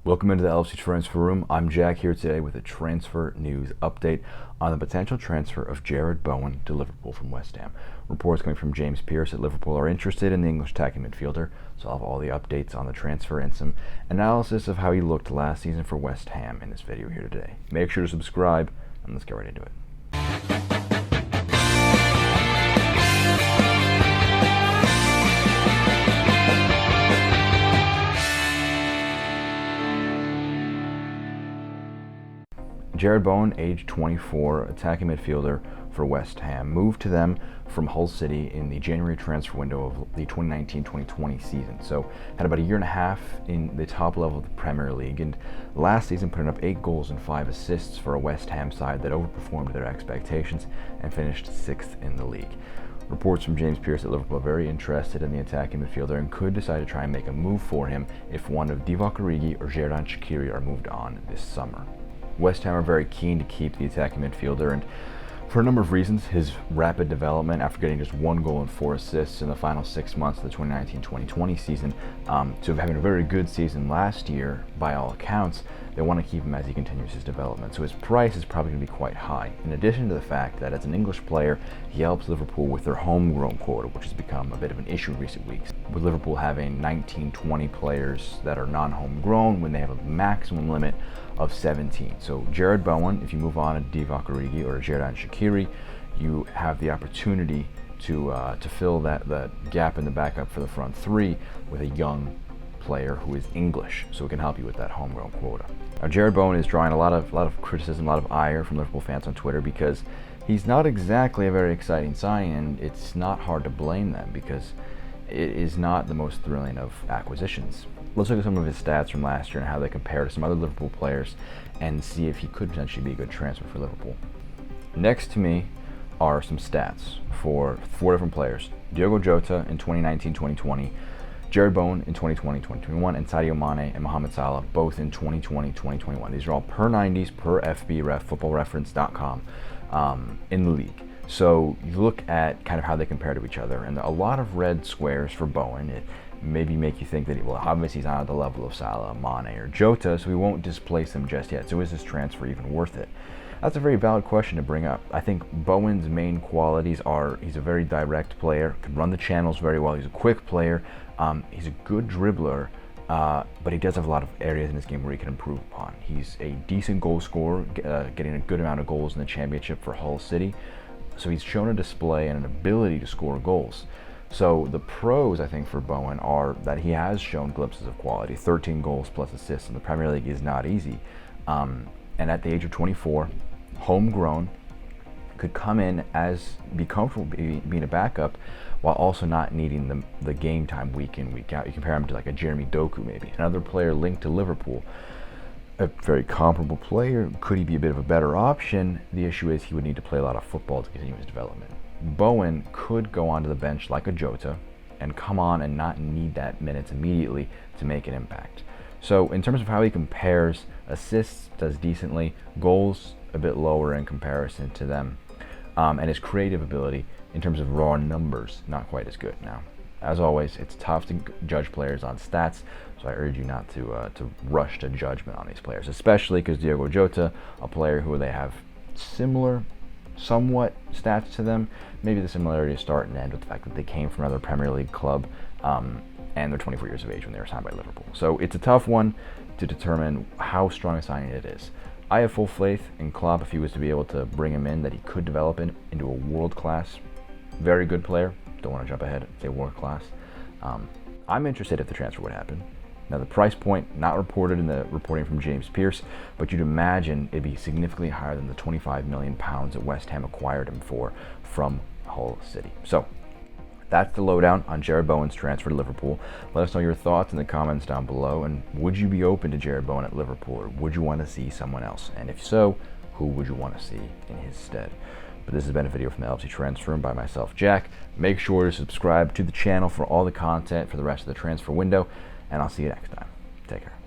Welcome into the LFC Transfer Room. I'm Jack here today with a transfer news update on the potential transfer of Jarrod Bowen to Liverpool from West Ham. Reports coming from James Pearce at Liverpool are interested in the English attacking midfielder, so I'll have all the updates on the transfer and some analysis of how he looked last season for West Ham in this video here today. Make sure to subscribe, and let's get right into it. Jarrod Bowen, age 24, attacking midfielder for West Ham, moved to them from Hull City in the January transfer window of the 2019-2020 season. So had about a year and a half in the top level of the Premier League, and last season putting up 8 goals and 5 assists for a West Ham side that overperformed their expectations and finished 6th in the league. Reports from James Pearce at Liverpool are very interested in the attacking midfielder and could decide to try and make a move for him if one of Divock Origi or Xherdan Shaqiri are moved on this summer. West Ham are very keen to keep the attacking midfielder, and for a number of reasons. His rapid development after getting just 1 goal and 4 assists in the final 6 months of the 2019-2020 season, to having a very good season last year by all accounts. They want to keep him as he continues his development, so his price is probably going to be quite high, in addition to the fact that as an English player he helps Liverpool with their homegrown quota, which has become a bit of an issue in recent weeks, with Liverpool having 19-20 players that are non-homegrown when they have a maximum limit of 17. So Jarrod Bowen, if you move on to Divock Origi or Xherdan Shaqiri, you have the opportunity to fill that gap in the backup for the front three with a young player who is English, so it can help you with that homegrown quota. Now, Jarrod Bowen is drawing a lot of criticism, a lot of ire from Liverpool fans on Twitter because he's not exactly a very exciting signing, and it's not hard to blame them because it is not the most thrilling of acquisitions. Let's look at some of his stats from last year and how they compare to some other Liverpool players and see if he could potentially be a good transfer for Liverpool. Next to me are some stats for 4 different players: Diogo Jota in 2019-2020, Jarrod Bowen in 2020-2021, and Sadio Mane and Mohamed Salah both in 2020-2021. These are all per 90s, per FBref, footballreference.com, in the league. So you look at kind of how they compare to each other, and a lot of red squares for Bowen. It maybe make you think that, well, obviously he's not at the level of Salah, Mane, or Jota, so we won't displace him just yet. So is this transfer even worth it? That's a very valid question to bring up. I think Bowen's main qualities are he's a very direct player, can run the channels very well, he's a quick player, he's a good dribbler, but he does have a lot of areas in his game where he can improve upon. He's a decent goal scorer, getting a good amount of goals in the championship for Hull City, so he's shown a display and an ability to score goals. So the pros, I think, for Bowen are that he has shown glimpses of quality. 13 goals plus assists in the Premier League is not easy. And at the age of 24, homegrown, could come in be comfortable being a backup while also not needing the game time week in, week out. You compare him to like a Jeremy Doku maybe, another player linked to Liverpool. A very comparable player. Could he be a bit of a better option? The issue is he would need to play a lot of football to continue his development. Bowen could go onto the bench like a Jota and come on and not need that minutes immediately to make an impact. So in terms of how he compares, assists does decently, goals a bit lower in comparison to them, and his creative ability in terms of raw numbers not quite as good. Now, as always, it's tough to judge players on stats, so I urge you not to rush to judgment on these players, especially because Diogo Jota, a player who they have similar somewhat stats to them. Maybe the similarities start and end with the fact that they came from another Premier League club, and they're 24 years of age when they were signed by Liverpool. So it's a tough one to determine how strong a signing it is. I have full faith in Klopp, if he was to be able to bring him in, that he could develop into a world-class, very good player. Don't want to jump ahead, say world-class. I'm interested if the transfer would happen. Now, the price point, not reported in the reporting from James Pearce, but you'd imagine it'd be significantly higher than the £25 million that West Ham acquired him for from Hull City. So that's the lowdown on Jarrod Bowen's transfer to Liverpool. Let us know your thoughts in the comments down below, and would you be open to Jarrod Bowen at Liverpool, or would you want to see someone else? And if so, who would you want to see in his stead? But this has been a video from the LFC Transfer Room by myself, Jack. Make sure to subscribe to the channel for all the content for the rest of the transfer window, and I'll see you next time. Take care.